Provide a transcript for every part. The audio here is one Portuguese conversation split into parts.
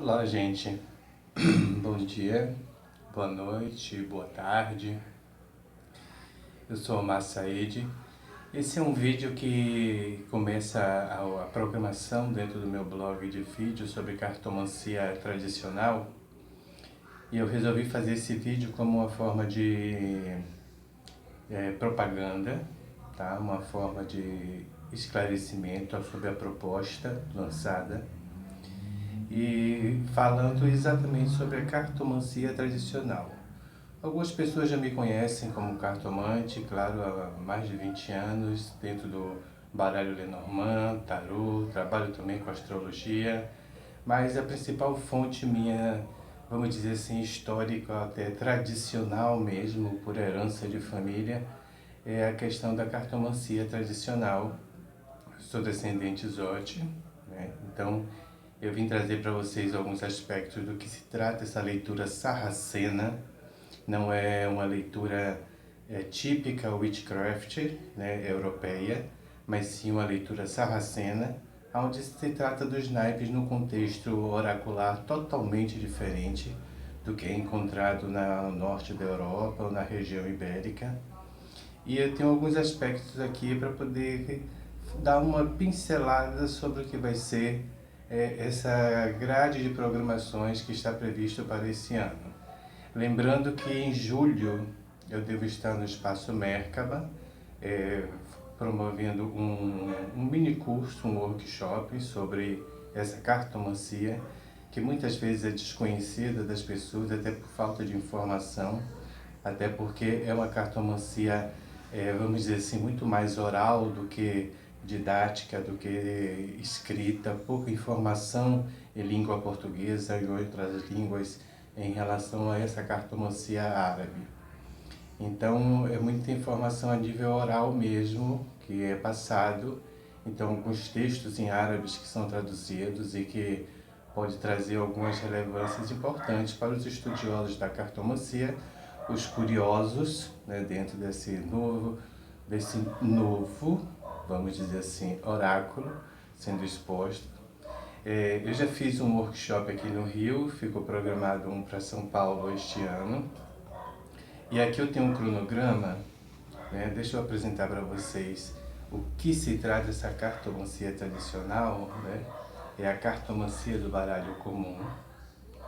Olá, gente. Bom dia, boa noite, boa tarde. Eu sou o Massaide. Esse é um vídeo que começa a programação dentro do meu blog de vídeos sobre cartomancia tradicional. E eu resolvi fazer esse vídeo como uma forma de propaganda, tá? Uma forma de esclarecimento sobre a proposta lançada. E falando exatamente sobre a cartomancia tradicional. Algumas pessoas já me conhecem como cartomante, claro, há mais de 20 anos, dentro do baralho Lenormand, tarô, trabalho também com astrologia, mas a principal fonte minha, vamos dizer assim, histórica, até tradicional mesmo, por herança de família, é a questão da cartomancia tradicional. Sou descendente Zote, né? Então eu vim trazer para vocês alguns aspectos do que se trata essa leitura sarracena. Não é uma leitura típica witchcraft, né, europeia, mas sim uma leitura sarracena, onde se trata dos naipes no contexto oracular totalmente diferente do que é encontrado no norte da Europa ou na região ibérica. E eu tenho alguns aspectos aqui para poder dar uma pincelada sobre o que vai ser essa grade de programações que está previsto para esse ano. Lembrando que em julho eu devo estar no Espaço Merkaba, promovendo um mini curso, um workshop sobre essa cartomancia, que muitas vezes é desconhecida das pessoas, até por falta de informação, até porque é uma cartomancia, vamos dizer assim, muito mais oral do que didática, do que escrita, pouca informação em língua portuguesa e outras línguas em relação a essa cartomancia árabe. Então é muita informação a nível oral mesmo, que é passado. Então alguns textos em árabes que são traduzidos e que pode trazer algumas relevâncias importantes para os estudiosos da cartomancia, os curiosos, né, dentro desse novo, vamos dizer assim, oráculo sendo exposto. Eu já fiz um workshop aqui no Rio, ficou programado um para São Paulo este ano. E aqui eu tenho um cronograma, né? Deixa eu apresentar para vocês o que se trata essa cartomancia tradicional, né? É a cartomancia do baralho comum,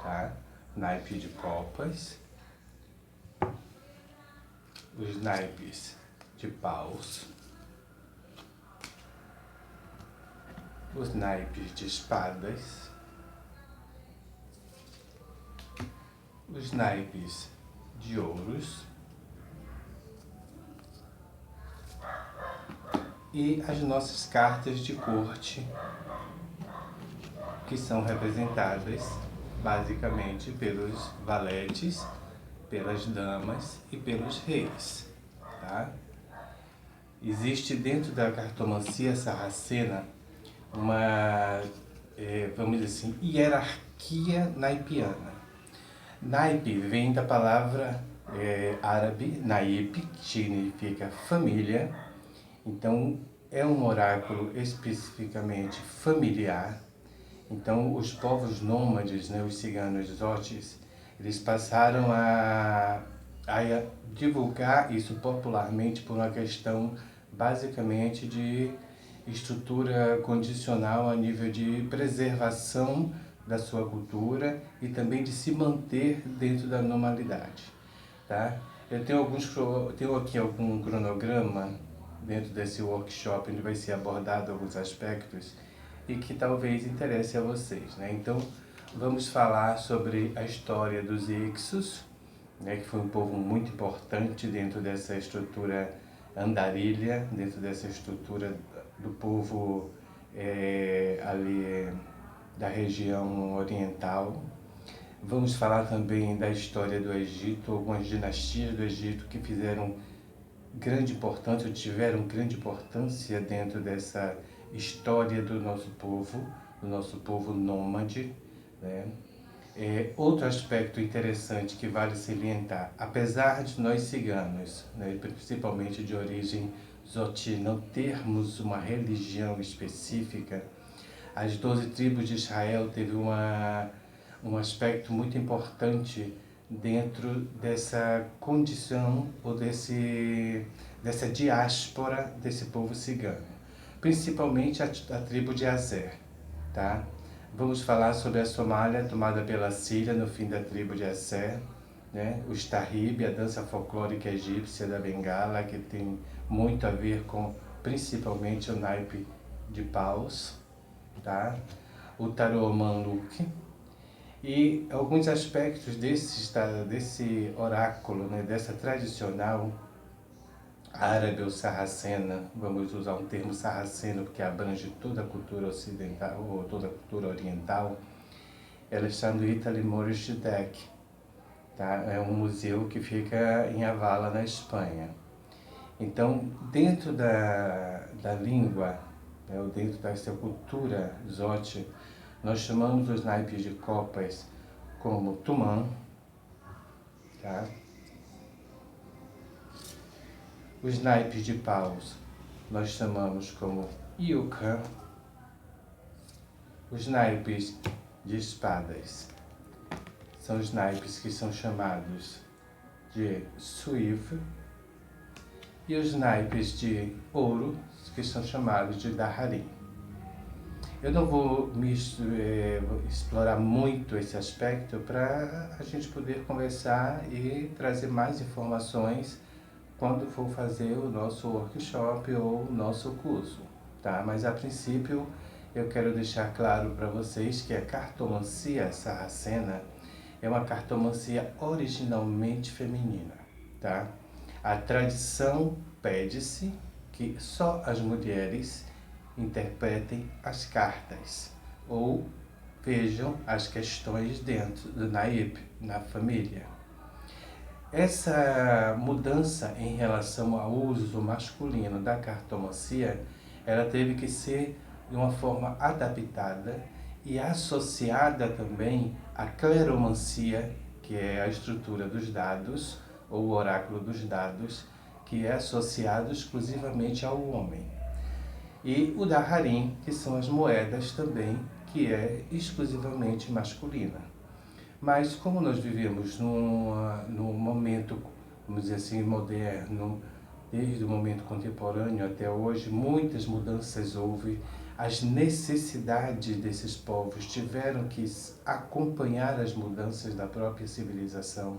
tá? Naipe de copas, os naipes de paus, os naipes de espadas, os naipes de ouros e as nossas cartas de corte, que são representadas basicamente pelos valetes, pelas damas e pelos reis, tá? Existe dentro da cartomancia sarracena uma, vamos dizer assim, hierarquia naipiana. Naipe vem da palavra árabe, naip, que significa família. Então, é um oráculo especificamente familiar. Então, os povos nômades, né, os ciganos zotes, eles passaram a divulgar isso popularmente por uma questão basicamente de estrutura condicional a nível de preservação da sua cultura e também de se manter dentro da normalidade, tá? Eu tenho aqui algum cronograma dentro desse workshop onde vai ser abordado alguns aspectos e que talvez interesse a vocês, né? Então, vamos falar sobre a história dos Ixos, né, que foi um povo muito importante dentro dessa estrutura andarilha, dentro dessa estrutura do povo ali da região oriental. Vamos falar também da história do Egito, algumas dinastias do Egito que fizeram grande importância, ou tiveram grande importância dentro dessa história do nosso povo nômade, né? Outro aspecto interessante que vale salientar, apesar de nós ciganos, né, principalmente de origem zoti, não termos uma religião específica, as 12 tribos de Israel teve um aspecto muito importante dentro dessa condição ou dessa diáspora desse povo cigano, principalmente a tribo de Azer, tá? Vamos falar sobre a Somália, tomada pela Síria no fim da tribo de Azer, né? Os Tahrib, a dança folclórica egípcia da Bengala, que tem muito a ver com principalmente o naipe de paus, tá? O tarô Mamluk, e alguns aspectos desse oráculo, né, dessa tradicional árabe ou sarracena, vamos usar um termo sarraceno porque abrange toda a cultura ocidental ou toda a cultura oriental, ela está no Italy Moorish-Deck, tá? É um museu que fica em Avala, na Espanha. Então, dentro da língua, né, ou dentro dessa cultura zote, nós chamamos os naipes de copas como tumã, tá? Os naipes de paus nós chamamos como yucca. Os naipes de espadas são os naipes que são chamados de suif. E os naipes de ouro, que são chamados de daharim. Eu não vou explorar muito esse aspecto para a gente poder conversar e trazer mais informações quando for fazer o nosso workshop ou o nosso curso, tá? Mas a princípio eu quero deixar claro para vocês que a cartomancia sarracena é uma cartomancia originalmente feminina, tá? A tradição pede-se que só as mulheres interpretem as cartas ou vejam as questões dentro do naip, na família. Essa mudança em relação ao uso masculino da cartomancia, ela teve que ser de uma forma adaptada e associada também à cleromancia, que é a estrutura dos dados, ou o oráculo dos dados, que é associado exclusivamente ao homem. E o daharim, que são as moedas também, que é exclusivamente masculina. Mas como nós vivemos num momento, vamos dizer assim, moderno, desde o momento contemporâneo até hoje, muitas mudanças houve, as necessidades desses povos tiveram que acompanhar as mudanças da própria civilização.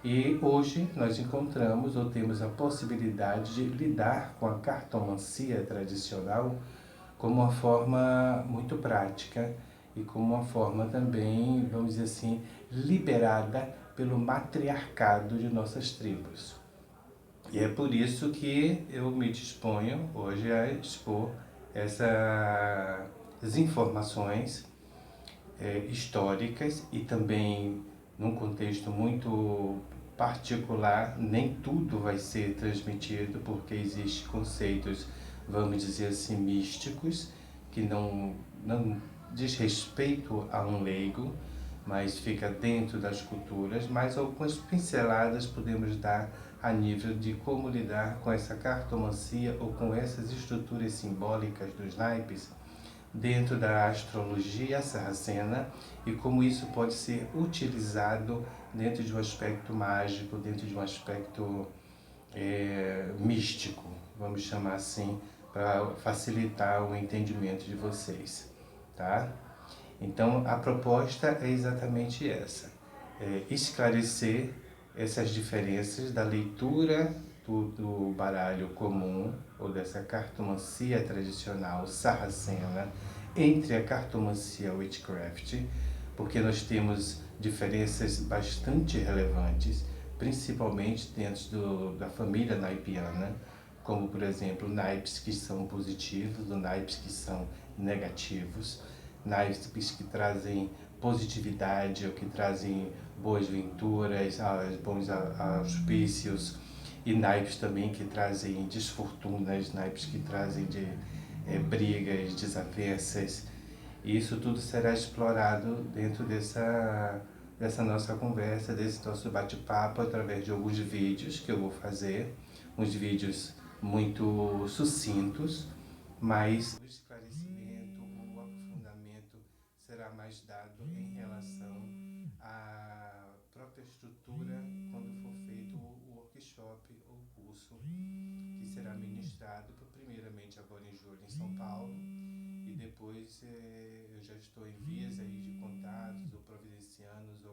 E hoje nós encontramos ou temos a possibilidade de lidar com a cartomancia tradicional como uma forma muito prática e como uma forma também, vamos dizer assim, liberada pelo matriarcado de nossas tribos. E é por isso que eu me disponho hoje a expor essas informações históricas e também num contexto muito particular, nem tudo vai ser transmitido porque existem conceitos, vamos dizer assim, místicos, que não diz respeito a um leigo, mas fica dentro das culturas, mas algumas pinceladas podemos dar a nível de como lidar com essa cartomancia ou com essas estruturas simbólicas dos naipes dentro da astrologia sarracena e como isso pode ser utilizado dentro de um aspecto mágico, dentro de um aspecto místico, vamos chamar assim, para facilitar o entendimento de vocês, tá? Então a proposta é exatamente essa, esclarecer essas diferenças da leitura do baralho comum ou dessa cartomancia tradicional sarracena entre a cartomancia witchcraft, porque nós temos diferenças bastante relevantes, principalmente dentro da família naipiana, como por exemplo naipes que são positivos ou naipes que são negativos, naipes que trazem positividade ou que trazem boas venturas, bons auspícios, e naipes também que trazem desfortunas, naipes que trazem brigas, desavenças. E isso tudo será explorado dentro dessa nossa conversa, desse nosso bate-papo, através de alguns vídeos que eu vou fazer, uns vídeos muito sucintos, mas o esclarecimento, o aprofundamento será será mais dado em relação à própria estrutura quando for feito o workshop ou curso que será ministrado primeiramente agora em julho em São Paulo, e depois eu já estou em vias aí de contatos ou providenciando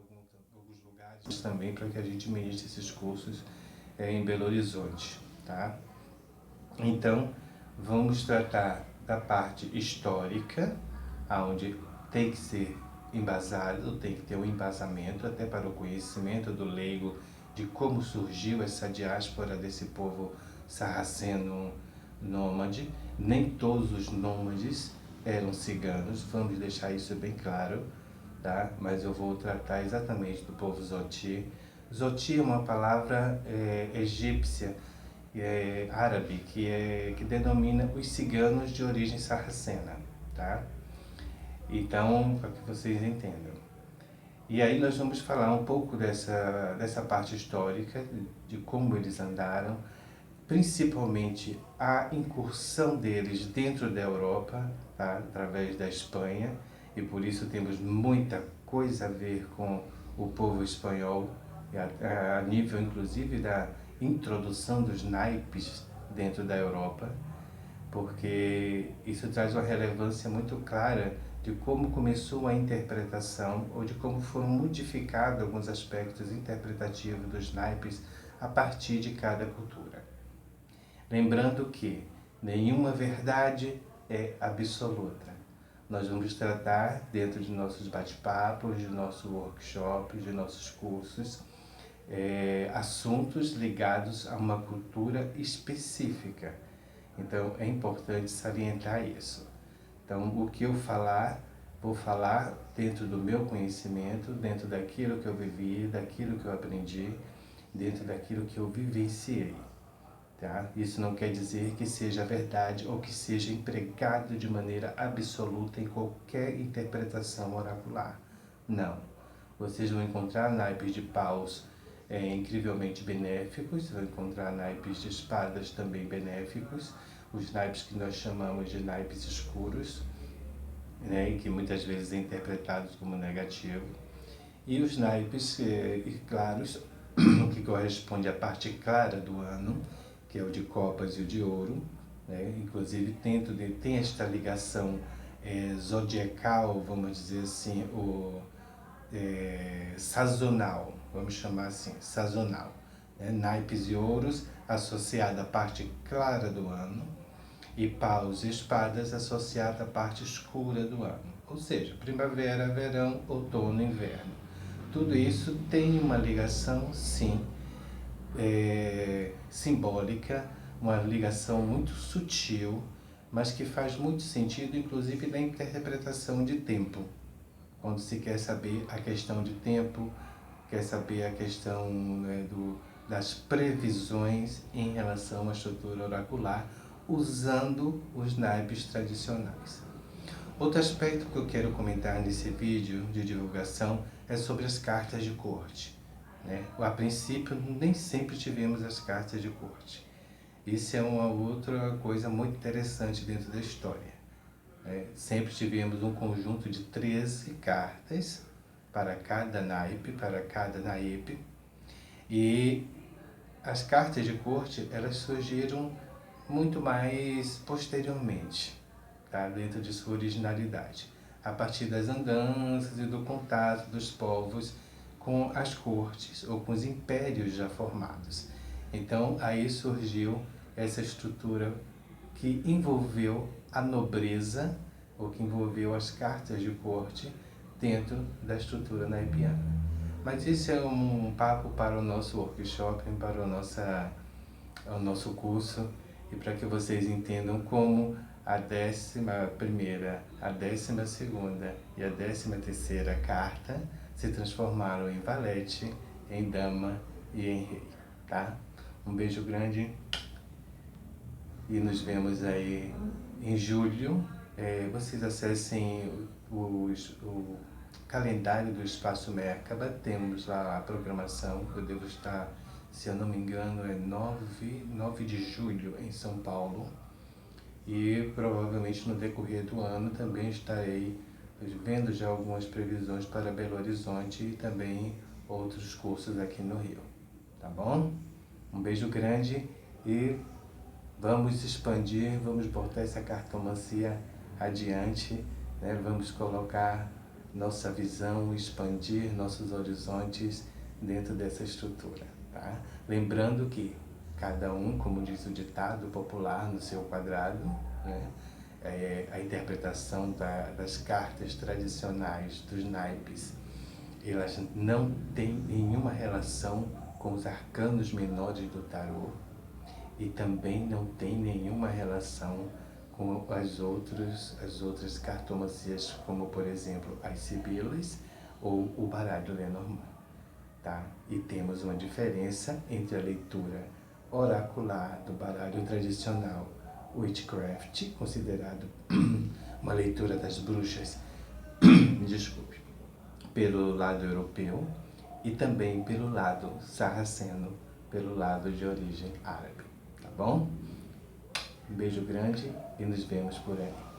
alguns lugares também para que a gente ministre esses cursos em Belo Horizonte, tá? Então, vamos tratar da parte histórica, onde tem que ser embasado, tem que ter um embasamento até para o conhecimento do leigo de como surgiu essa diáspora desse povo sarraceno nômade. Nem todos os nômades eram ciganos, vamos deixar isso bem claro, tá? Mas eu vou tratar exatamente do povo Zoti. Zoti é uma palavra egípcia, árabe, que denomina os ciganos de origem sarracena, tá? Então, para que vocês entendam. E aí nós vamos falar um pouco dessa parte histórica, de como eles andaram, principalmente a incursão deles dentro da Europa, tá? Através da Espanha, e por isso temos muita coisa a ver com o povo espanhol, a nível inclusive da introdução dos naipes dentro da Europa, porque isso traz uma relevância muito clara de como começou a interpretação ou de como foram modificados alguns aspectos interpretativos dos naipes a partir de cada cultura. Lembrando que nenhuma verdade é absoluta. Nós vamos tratar, dentro de nossos bate-papos, de nossos workshops, de nossos cursos, assuntos ligados a uma cultura específica. Então, é importante salientar isso. Então, o que eu falar, vou falar dentro do meu conhecimento, dentro daquilo que eu vivi, daquilo que eu aprendi, dentro daquilo que eu vivenciei. Tá? Isso não quer dizer que seja verdade ou que seja empregado de maneira absoluta em qualquer interpretação oracular. Não. Vocês vão encontrar naipes de paus incrivelmente benéficos, vão encontrar naipes de espadas também benéficos, os naipes que nós chamamos de naipes escuros, né, e que muitas vezes é interpretados como negativo, e os naipes claros, que corresponde à parte clara do ano, que é o de copas e o de ouro, né? Inclusive tem esta ligação zodiacal, vamos dizer assim, sazonal, vamos chamar assim, sazonal. Né? Naipes e ouros associada à parte clara do ano, e paus e espadas associada à parte escura do ano. Ou seja, primavera, verão, outono, inverno. Tudo isso tem uma ligação, sim, simbólica, uma ligação muito sutil, mas que faz muito sentido, inclusive, na interpretação de tempo. Quando se quer saber a questão de tempo, quer saber a questão das previsões em relação à estrutura oracular, usando os naipes tradicionais. Outro aspecto que eu quero comentar nesse vídeo de divulgação é sobre as cartas de corte. Né? A princípio, nem sempre tivemos as cartas de corte. Isso é uma outra coisa muito interessante dentro da história. Sempre tivemos um conjunto de 13 cartas para cada naipe, e as cartas de corte elas surgiram muito mais posteriormente, tá? Dentro de sua originalidade, a partir das andanças e do contato dos povos com as cortes ou com os impérios já formados. Então aí surgiu essa estrutura que envolveu a nobreza, ou que envolveu as cartas de corte dentro da estrutura naipiana. Mas isso é um papo para o nosso workshop, para o nosso curso, e para que vocês entendam como a 11ª, a 12ª e a 13ª carta se transformaram em valete, em dama e em rei, tá? Um beijo grande e nos vemos aí em julho. Vocês acessem o calendário do Espaço Merkaba, temos lá a programação, eu devo estar, se eu não me engano, 9 de julho em São Paulo, e provavelmente no decorrer do ano também estarei vendo já algumas previsões para Belo Horizonte e também outros cursos aqui no Rio, tá bom? Um beijo grande e vamos expandir, vamos botar essa cartomancia adiante, né? Vamos colocar nossa visão, expandir nossos horizontes dentro dessa estrutura, tá? Lembrando que cada um, como diz o ditado popular, no seu quadrado, né? A interpretação das cartas tradicionais, dos naipes, elas não têm nenhuma relação com os arcanos menores do tarô e também não tem nenhuma relação com as outras cartomancias, como por exemplo as sibilas ou o baralho Lenormand, tá? E temos uma diferença entre a leitura oracular do baralho tradicional Witchcraft, considerado uma leitura das bruxas, desculpe, pelo lado europeu e também pelo lado sarraceno, pelo lado de origem árabe, tá bom? Um beijo grande e nos vemos por aí.